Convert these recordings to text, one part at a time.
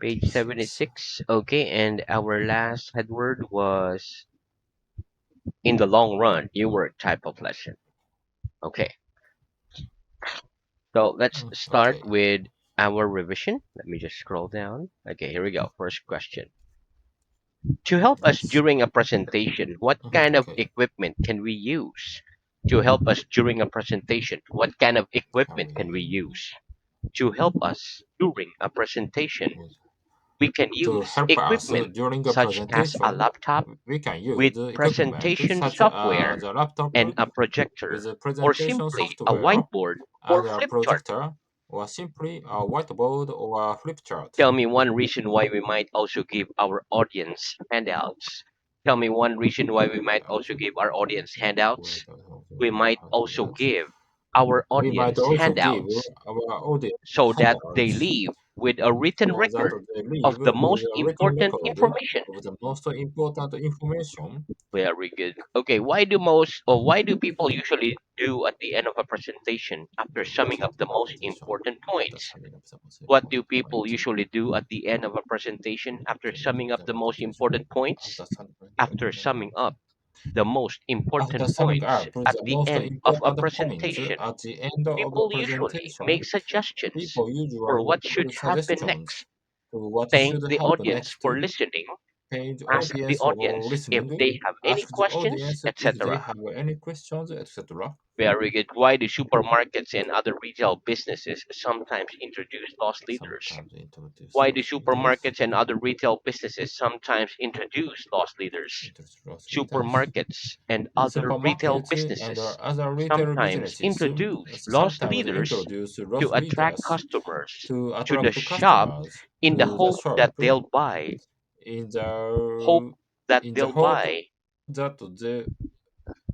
Page 76. Okay, and our last headword was in the long run, new word type of lesson. Okay, so let's start Okay. with our revision. Let me just scroll down. Okay, here we go. First question. To help us Yes. during a presentation, what kind of Okay. equipment can we use? To help us during a presentation, what kind of Can equipment can we we use? To help us during a presentation, use we can to use help us equipment during a such as a presentation? laptop We can use with equipment presentation such as software a laptop and a projector, with a or presentation simply a software whiteboard or and a flip chart. projector, or simply a whiteboard or a flip chart. Tell me one reason why we might also give our audience handouts. Tell me one reason why we might also give our audience handouts. We might also give our We might audience also give handouts our audience so that they handouts leave with a written so that record they leave of the with most a written important record information. of the most important information. Very good. Okay, why do people usually do at the end of a presentation after Do summing at up the the most presentation important after points? summing up the most What do important people point. usually do at the end of a presentation after Okay, summing up the the most presentation important points? after summing After summing up the most after important summing points up the at the most end of a important points presentation, at the end of a people usually make presentation, suggestions people for usually what give should happen suggestions next, to what thank should the happen audience next, for listening, page ask the audience for audience if listening, they have any ask the questions, audience if they etc. have any questions, etc. Very good. Why do supermarkets and other retail businesses sometimes introduce loss leaders? Sometimes introduce Why do loss leaders, supermarkets and other retail businesses sometimes introduce loss leaders? introduce loss leaders. Supermarkets and other retail Supermarkets and businesses other retail sometimes businesses introduce loss sometimes leaders introduce to loss attract leaders customers to to the attract shop customers in the to the hope shop that they'll buy, in hope the that in the they'll hope buy, that they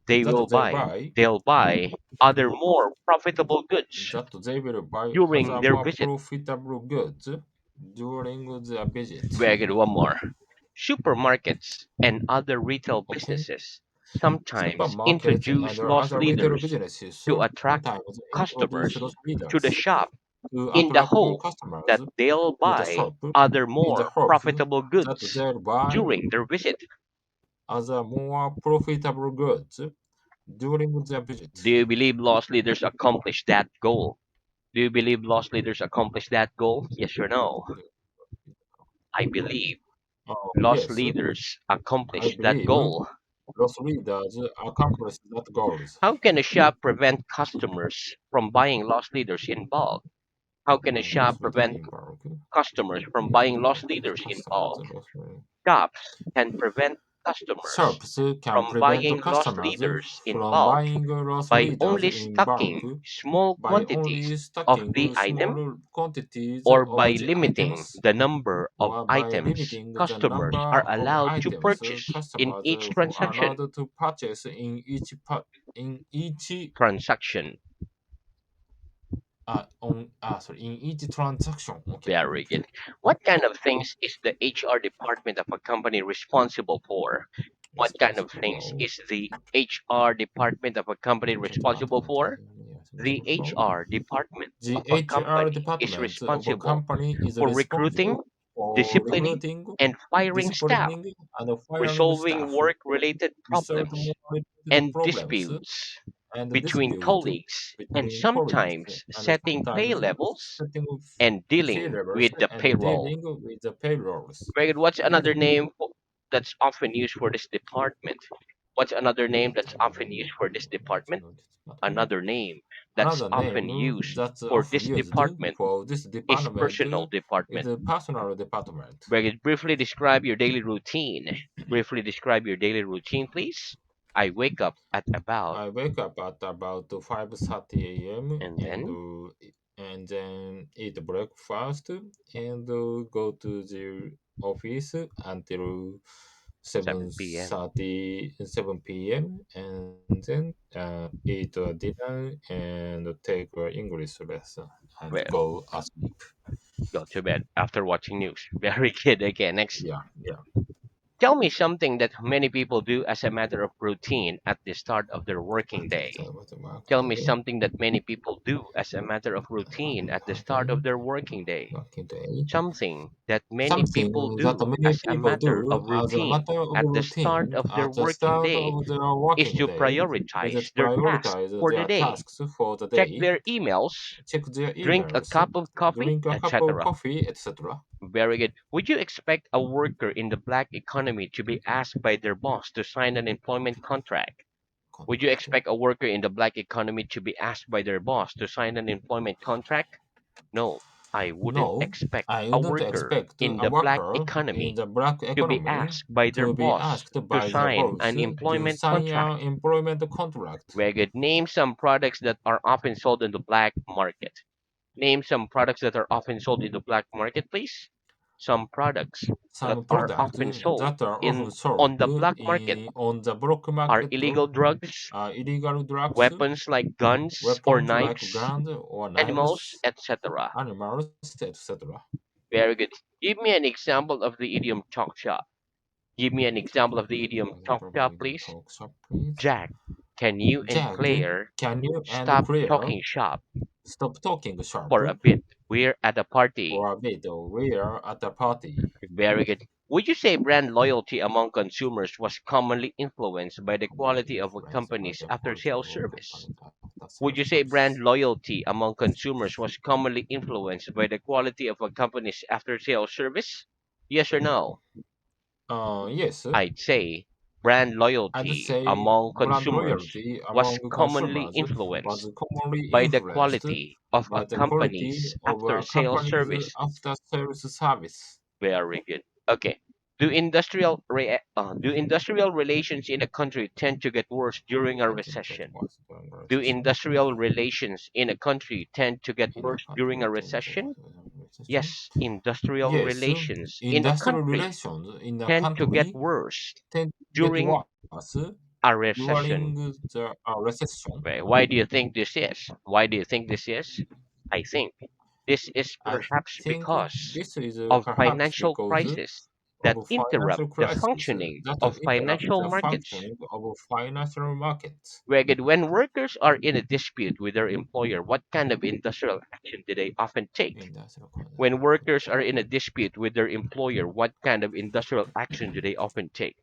they that will they buy, buy they'll buy other more profitable goods that they will buy during other their more visit. profitable goods during the visit. Very good. One more. Supermarkets and other retail Okay. businesses sometimes Supermarkets and introduce loss other retail leaders businesses to attract sometimes introduce customers those to the leaders shop to in the attract hope customers that they'll to the buy shop other in the more hope profitable that goods they'll buy during their visit. other more profitable goods during the visit. Do you believe loss leaders accomplish that goal? Do you believe loss leaders accomplish that goal? Yes or no? I believe loss Yes, leaders I accomplish that believe goal. those leaders accomplish that goals. How can a shop prevent customers from buying loss leaders in bulk? How can a shop Loss leader prevent in bulk. customers from How buying can loss prevent leaders in customers bulk? loss Shops can prevent customers Shops can from prevent buying loss customers leaders in from bulk buying loss by leaders only in bulk stocking small by quantities only of stocking the item small quantities or of by the limiting items the number of or by items limiting the customers number are of allowed to items purchase in customers each who are transaction. allowed to purchase in each Transaction. in each transaction. Okay. Very good. What kind of things is the HR department of a company responsible for? What kind of Responsible things for is the HR department of a company responsible department for? The responsible for HR department the of a HR company is department of a responsible company is for recruiting, responsible for disciplining, recruiting, and firing staff, disciplining, and firing resolving staff, work-related resolve problems more and problems disputes and between dispute colleagues, and between colleagues, sometimes and setting pay sometimes levels setting and pay dealing levels with the and payroll. dealing with the payrolls. Greg, what's another name that's often used for this department? What's another name What's that's another often name used for this for department? this department? Another name that's Another often name used that's for often this used department for this is department personal is department. the personal department. Greg, briefly describe your daily routine. Briefly describe your daily routine, please. I wake up at about, I wake up at about 5:30 a.m. and then And then eat breakfast and go to the office until 7 p.m. 7 p.m. and then eat a dinner and take an English lesson and Well, go asleep. go to bed after watching news. Very good. Okay, next. Yeah, yeah. Tell me something that many people do as a matter of routine at the start of their working At the day. time of the Tell working me day, something that many people do as a matter of routine at the start of their working day, something that many something people that do many as a people matter do of as a routine matter of at the start routine of their at the working start day of their is working to day is to prioritize their tasks prioritize for the their day, tasks for the check day, their emails, check their drink a emails, cup of coffee, drink a cup of etc. coffee, etc. Very good. Would you expect a worker in the black economy to be asked by their boss to sign an employment contract? Would you Contract. expect a worker in the black economy to be asked by their boss to sign an employment contract? No, I wouldn't No, expect I a wouldn't worker expect in a the black worker in economy the black to be economy asked by their to be boss asked to by their sign boss an to employment sign an contract. employment contract. Very good. Name some products that are often sold in the black market. Name some products that are often sold in the black market, please. Some products that Some are products often sold that are in often sold on the black market on the black are market illegal drugs, are illegal drugs, weapons like guns or weapons like knives, guns or animals, knives, etc. animals, etc. Very good. Give me an example of the idiom talk shop. Give me an example of the idiom talk shop, Probably the please. talk shop, please. Jack, can you and Jack, Claire can you and stop Claire talking shop stop talking sharp for a bit? We're at a party. for a bit? We're at a party. Very good. Would you say brand loyalty among consumers was commonly influenced by the Commonly quality of a influenced by company's the after quality of sales a service? company's after Would sales you say brand service. loyalty among consumers was commonly influenced by the quality of a company's after sales service? Yes or no? Yes, I'd say brand I'd loyalty say among brand consumers loyalty was among commonly consumers influenced was commonly by the influenced quality of a by the quality company's of after a sales company's service. after sales service. Very good. Okay. Do industrial relations in a country tend to get worse during a Tend to get recession? worse during a Do recession. industrial relations in a country tend to get In a worse during country a tend to recession? get worse during a recession. Yes, industrial Yes, relations in a industrial country relations in a tend to get country worse tend to get during worse a during recession. the recession. Okay, why do you think this is? Why do you think this is? I think this is I perhaps think because this is of perhaps financial because crisis that of interrupt financial the crisis functioning that of interrupt financial the markets. functioning of financial markets. When workers are in a dispute with their employer, what kind of industrial action do they often take? Industrial con- When workers are take. in a dispute with their employer, what kind of industrial action do they often take?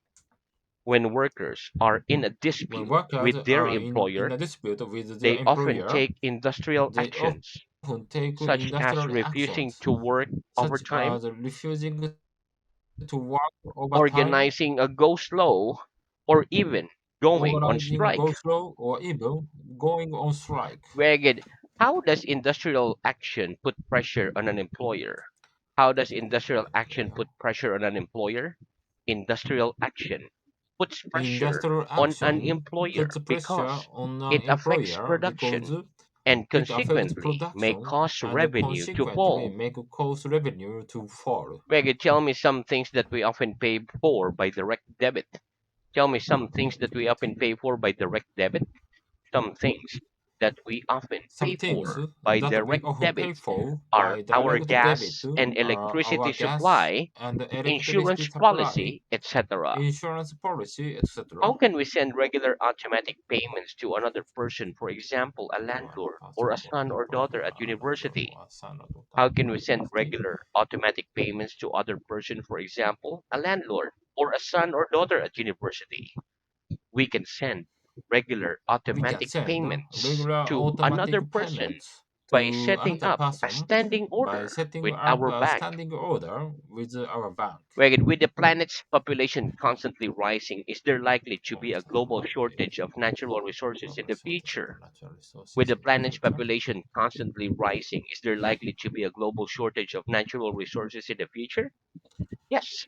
When workers are in a When dispute workers with their are in employer, a dispute with their they often employer, take industrial they actions, often take such as industrial refusing actions, to work such overtime, as refusing to work overtime, organizing a go slow, or even going on organizing a go strike. slow, or even going on strike. Very good. How does industrial action put pressure on an employer? How does industrial action put pressure on an employer? Industrial action puts pressure Industrial on an action employer puts pressure because on an it affects employer because production and it affects consequently may production cause and revenue to consequently fall. make cost revenue to fall. Reggie, tell me some things that we often pay for by direct debit. Tell me some things that we often pay for by direct debit. Some things that we often Some pay things for by that we direct often debit pay for are by our direct debit gas and are electricity our gas supply, and electricity insurance supply, policy, etc. insurance policy, etc. How can we send regular automatic payments to another person, for example, a To another landlord or person, a for son or example, daughter at a landlord university? or a son or daughter How at can we send university. regular automatic payments to other person, for example, a landlord or a son or daughter at university? We can send regular We can automatic send payments regular to another automatic person payments by to setting another up a person standing by order setting with up our a bank. standing order with our bank. With the planet's population constantly rising, is there likely to be a global shortage of natural resources in Global the shortage of future? natural With resources the in the planet's future. population constantly rising, is there likely to be a global shortage of natural resources in the future? Yes.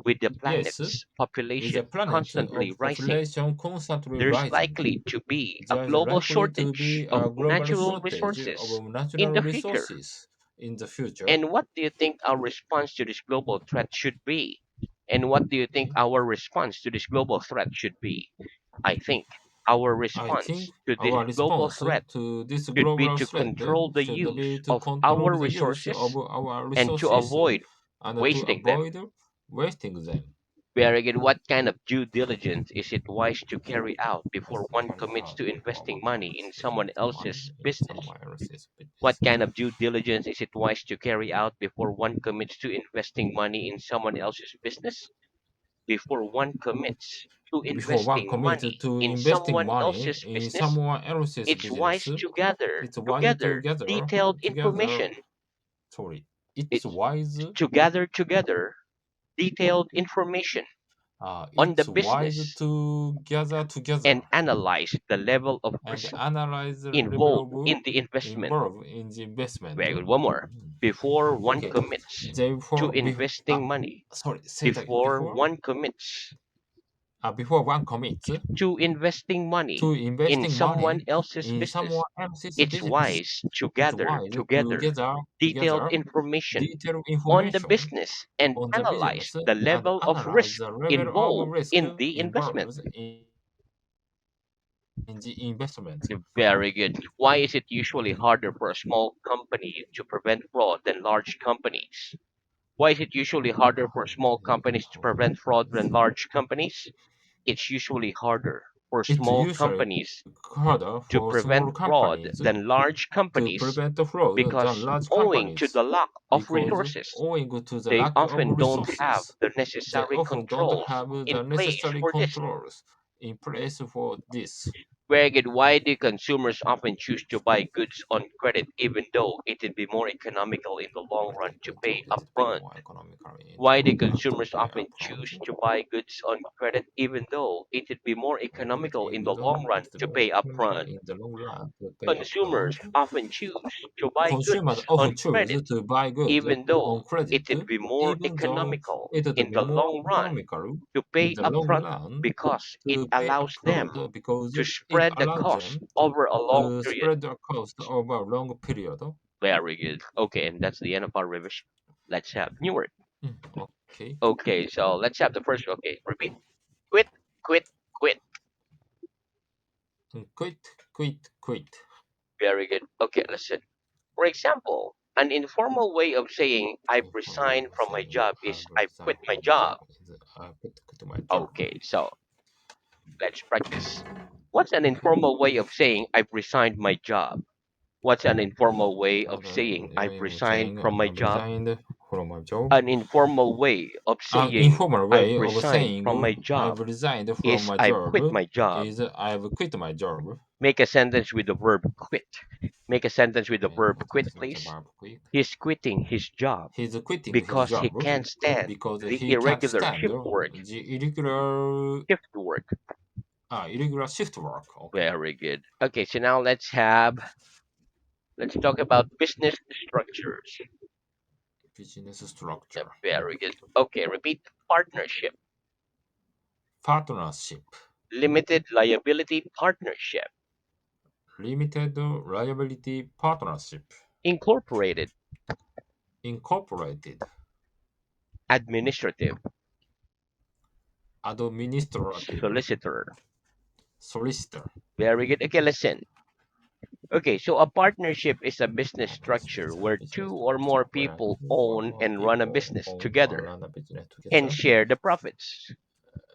With the Yes, planet's with the population planet constantly of rising, population constantly there's rising, likely to be a there is global likely to shortage be of a global natural shortage resources of in natural the future. resources in the future. And what do you think our response to this global threat should be? And what do you think our response to this global threat should be? I think our I think response to this our global response threat to this should be global to threat control the should be use to of control our the use resources of our and to resources avoid and to wasting them. avoid wasting them. Very good. What kind of due diligence is it wise to carry out Is before to one carry commits out to before investing one money in commits to someone investing money else's in business? someone else's What business. kind of due diligence is it wise to carry out before one commits to investing money in someone else's business? Before one commits to Before one investing commits money to in investing someone money else's in business, someone else's it's business, wise to gather it's wise together detailed together. information. Sorry, it's It's wise. to gather together detailed information on the It's wise business to gather and together analyze the level of and risk analyze the level involved of in the investment. involved in the investment. Very good. One more. Before one Okay, commits to therefore, investing money, sorry, say it again. before one commits Before one commits to investing to money in investing someone money else's in business, someone else's it's business, wise to it's gather wise to together gather detailed together information detailed on the information business and on the analyze business the and level of analyze risk the level of involved risk in the investment. involved in the investment. Very good. Why is it usually harder for a small company to prevent fraud than large companies? Why is it usually harder for small companies to prevent fraud than large companies? It's usually harder for It's small usually companies harder to for prevent small fraud companies than large to companies prevent the fraud than because large owing to companies the lack of because resources, owing to the they lack of often don't have resources, the they necessary often don't controls have in the place necessary for this. controls in place for this. Very good. Why do consumers often choose to buy goods on credit even though it would be more economical in the long But run it to could pay it be upfront? more economically in the Why do long run to consumers pay often upfront. choose to buy goods on credit even though it would be more economical in Even the long though run it's to more pay economical upfront? in the long run to pay Consumers upfront. often choose to buy Consumers goods on often choose credit to buy goods even on though credit, it would be more even though economical it would in be the more long run economical to in pay the long upfront run because it to pay allows them upfront because to it spread the allows cost them over a long to period. spread their cost over a long period. Very good. Okay, and that's the end of our revision. Let's have new word. Okay. Okay, so let's have the first. Okay, repeat. Quit, quit, quit. Quit, quit, quit. Very good. Okay, listen. For example, an informal way of saying I've Informal way resigned of from my saying job I is I've quit resigned my from my job. job is I quit my job. Okay, so let's practice. What's an informal way of saying I've resigned my job? What's an informal way of What saying I've way of resigned saying from my I job? resigned from my job? An informal way of An saying informal I've way of resigned saying from my I've job resigned from is my I've quit job my job. is I've quit my job. Make a sentence with the verb quit. Make a sentence with the Make verb a quit, sentence with the please. verb quick. He's quitting his job He's quitting his because he job can't stand because the he can't irregular stand shift work. the irregular Shift work. irregular shift work. Okay. Very good. Okay, so now let's talk about business structures. Business Yeah, structure. very good. Okay, repeat. Partnership. Partnership. Limited liability partnership. Limited liability partnership. Incorporated. Incorporated. Administrative. Administrative. Solicitor. Solicitor. Very good. Okay, listen. Okay, so a partnership is a business Partnership structure is a where business two or structure more where people two or own more and run a people business own or together run a business and together share the profits.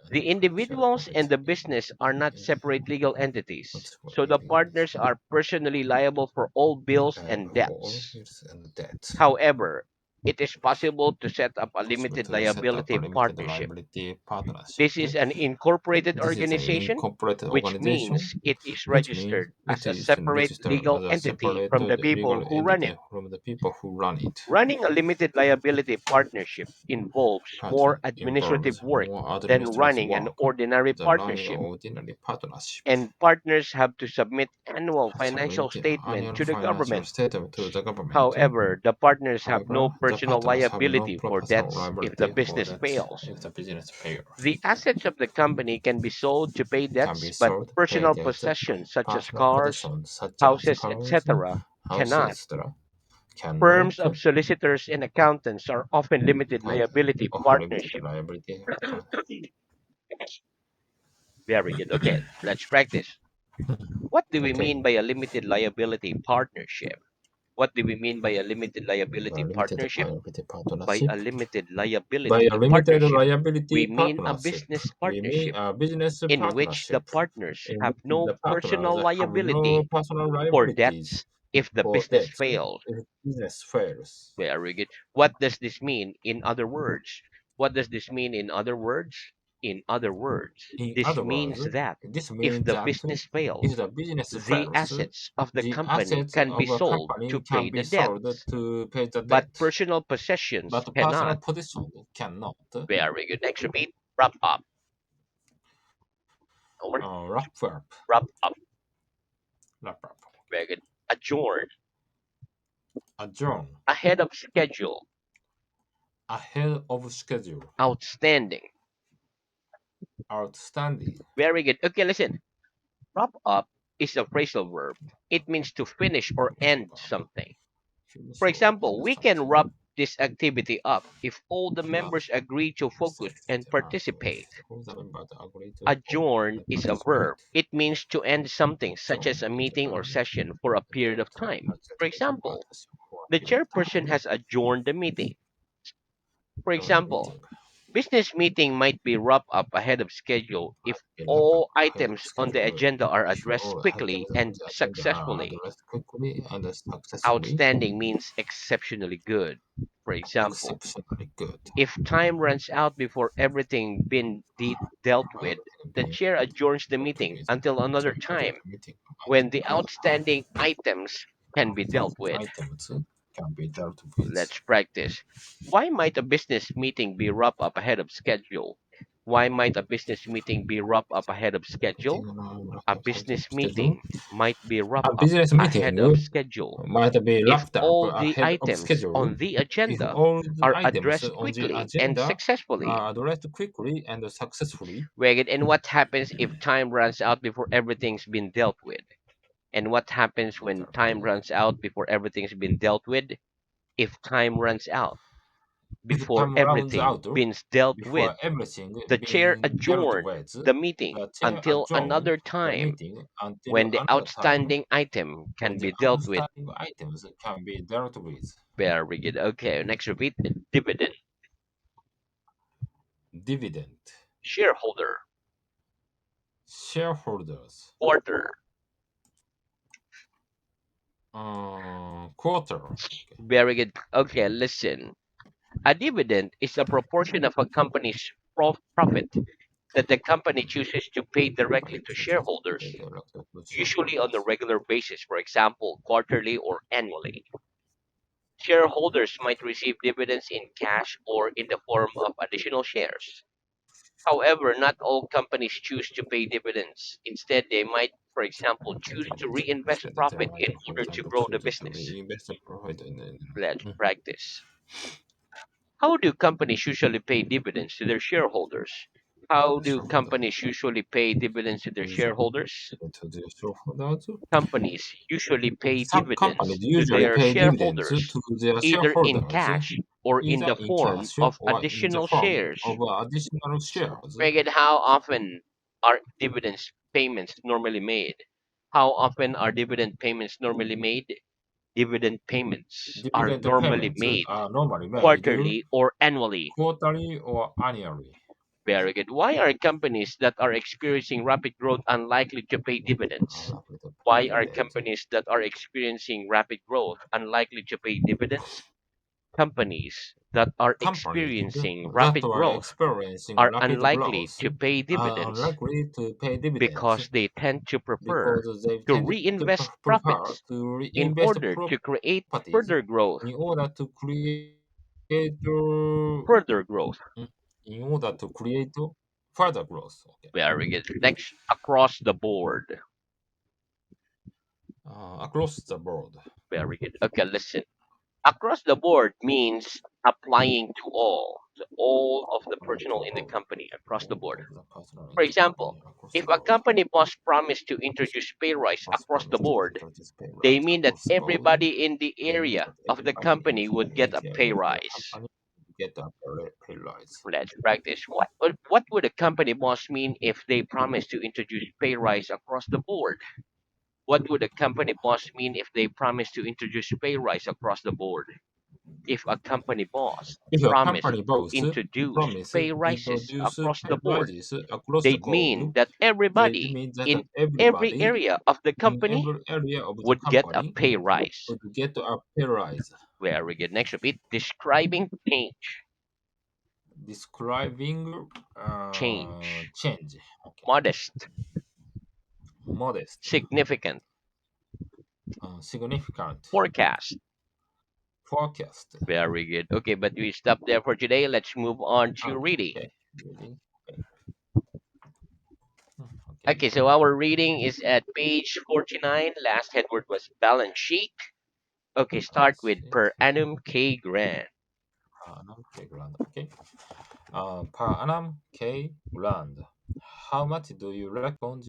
and The share the individuals profit. and the business are not separate legal Not entities, for so the legal partners are personally liable for all bills and for all debts. bills and debt. However, it is possible to set up a Possible limited to set up a liability limited partnership. liability partnership. This is an incorporated This is an organization, incorporated which organization, means it is which means registered it as a is separate registered legal as a entity from the separated people legal who run it. entity from the people who run it. Running a limited liability partnership involves more Partnership administrative involves work more than administrative running an work ordinary than running an partnership, ordinary partnership. and partners have to submit annual financial Submit statement annual to the financial government. statement to the government. However, the partners have no However, the personal partners have no liability for personal debts if the liability for business that fails. if the business fails. The assets of the company can be sold to pay Can be debts, but sold, personal paid at possessions such as personal cars, possessions such as houses, cars, etc., houses, cannot. etc. Firms cannot of solicitors and accountants are often limited and liability offer limited partnership. liability. Very good. Okay, let's practice. What do we Okay. mean by a limited liability partnership? What do we mean by a limited liability limited partnership? liability By partnership. a limited By a liability limited partnership, liability we mean a partnership, business we mean partnership a business in which the partnership partners in have which no the partners personal have no liability personal for liabilities debts if the for business debts fails. if business fails. Very good. What does this mean in other words? What does this mean in other words? In other words, In this other words, means that this if means the that business if fails, the business the fails, assets of the the company assets can be of a sold to company can pay be the sold debts, to pay the but debt, personal possessions but personal cannot. position cannot. Very good. Next repeat. Wrap up. Over. Wrap up, Wrap up. wrap up, Very good. Adjourn. adjourn, Ahead of schedule. ahead of schedule, Outstanding. outstanding. Very good. Okay, listen. Wrap up is a phrasal verb. It means to finish or end something. For Finish or example, end we can wrap something. this activity up if all the Wrap members agree to this focus and activity up if participate. all the members agree to focus Adjourn and is a participate. verb. It means to end something, such as Adjourn a is a meeting or verb. session, for a period of To time. For activate a example, partnership for a the period of chairperson time. has adjourned the meeting. For During the example, meeting, business meeting might be wrapped up ahead of schedule if a wrap up all ahead of items on the schedule. agenda are If addressed all quickly items on and the agenda are successfully. addressed quickly and successfully, Outstanding means exceptionally good. For example, exceptionally good. if time runs out before everything been dealt with, Everything the being chair adjourns the dealt meeting with, until another chair time adjourn the meeting when the until outstanding items can be dealt outstanding with. items can be dealt with. Let's practice. Why might a business meeting be wrapped up ahead of schedule? Why might a business meeting be wrapped up ahead of schedule? Meeting A ahead of business schedule. meeting might be wrapped A up business meeting ahead of schedule might be if wrapped up all the ahead of items schedule on the if agenda all the are items addressed on the quickly and agenda successfully. are addressed quickly and successfully. Wait, and what happens if time runs out before everything's been dealt with? And what happens when time runs out before everything's been dealt with? If time runs out If before time runs everything out been dealt with, before everything the chair being dealt adjourn with, the meeting the chair until adjourn another the time meeting until when the another time outstanding item when can the be dealt with. outstanding items can be dealt with. Very good. Okay, next repeat. Dividend. Dividend, Shareholder. shareholders, Quarter. quarter. Okay. Very good. Okay, listen. A dividend is a proportion of a company's profit that the company chooses to pay directly Company to chooses to shareholders, pay directly to usually on a shareholders. regular basis, for example, quarterly or annually. Shareholders might receive dividends in cash or in the form of additional shares. However, not all companies choose to pay dividends. Instead, they might, for example, choose to Dividends. reinvest Instead, they profit might, in for order to example, grow the choose to business. reinvest the profit Let's Mm. practice. How do companies usually pay dividends to their shareholders? How do shareholder. companies usually pay dividends to their Usually shareholders? to the shareholders. Companies usually pay Some companies dividends to usually their pay dividends to shareholders, their either in shareholders, cash or in either the in form cash of or in the additional form shares. of additional shares. Megan, how often are dividends payments normally made? How often are dividend payments normally made? Dividend payments are Dividend normally payments made are normally made quarterly or annually. quarterly or annually. Very good. Why are companies that are experiencing rapid growth unlikely to pay dividends? Likely to pay Why are dividends. companies that are experiencing rapid growth unlikely to pay dividends? Companies that are Companies experiencing that rapid are growth experiencing are rapid unlikely growth to pay are dividends unlikely to pay dividends because they tend to prefer because they to tend to reinvest prefer profits to in reinvest order to create properties further growth. in order to create Further growth. in order to create further growth. Okay. Very good. Next, across the board. Across the board. Very good. Okay, listen. Across the board means applying to all of the To personnel in the company across the all board. of the personnel in For the example, company across if the a board. company boss promised to introduce pay rise Must across the promise to board, introduce pay they rise mean that across the board. everybody in the They mean area that of the everybody in company would the get a pay area of the rise. company get a pay rise. Let's practice. What would a company boss mean if they promise to introduce pay rise across the board? What would a company boss mean if they promised to introduce pay rise across the board? If a company boss If a promised company to boss introduce promise pay rises introduce across pay the board, rises across the they'd mean board, that they everybody mean that in every everybody area of the in company every area of the would get a company pay rise. would get a pay rise. Very good. Next repeat. Describing change. Describing Change. change. Okay. Modest. Modest, Significant. significant, Forecast. forecast. Very good. Okay, but we stop there for today. Let's move on to reading. Okay. Reading. Okay. Okay. Okay, so our reading is at page 49. Last headword was balance sheet. Okay, start Balance with sheet. per annum K grand. Per annum K grand. Okay. Per annum K grand. How much do you reckon